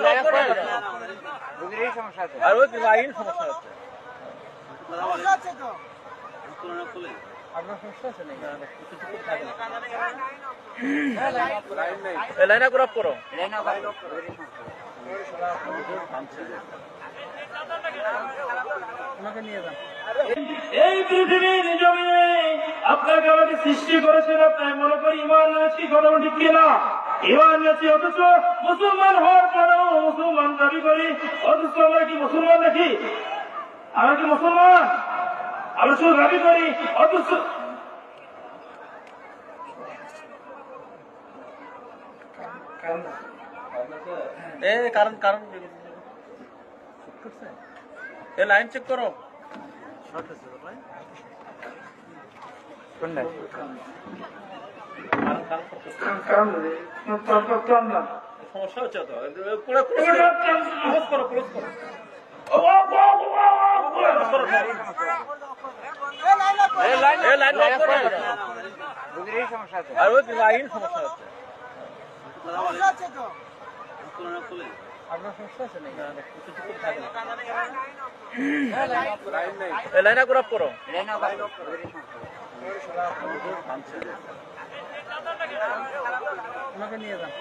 Line of করে বুঝলেই সমস্যা আছে। আর ওই লাইন সমস্যা হচ্ছে। সমস্যা আছে তো। আপনার সমস্যা আছে নাকি? লাইন আপ করো। লাইন অফ আছে, বুঝলেই সমস্যা আছে। আমাকে নিয়ে যান। এই পৃথিবীর জমিনে আপনাকে আমাকে সৃষ্টি করেছেন, আপনার মনে করি ইমান আছি, কথা ঠিক কিনা? ইমান আছি, অথচ মুসলমান হওয়ার পরেও মুসলমান দাবি করি, অথচ আমরা কি মুসলমান নাকি? আমরা কি মুসলমান? আমরা শুধু দাবি করি, অথচ কারণ এ লাইন চেক করো। কোনটা? সমস্যা হচ্ছে তো, পুরো ক্লোজ করো। লাইন অফ করে বুঝলেই সমস্যা আছে। আর ওই লাইন সমস্যা হচ্ছে। সমস্যা আছে তো। আপনার সমস্যা আছে নাকি? লাইন আপ করো। লাইন অফ আছে, বুঝলেই সমস্যা আছে। আমাকে নিয়ে যান।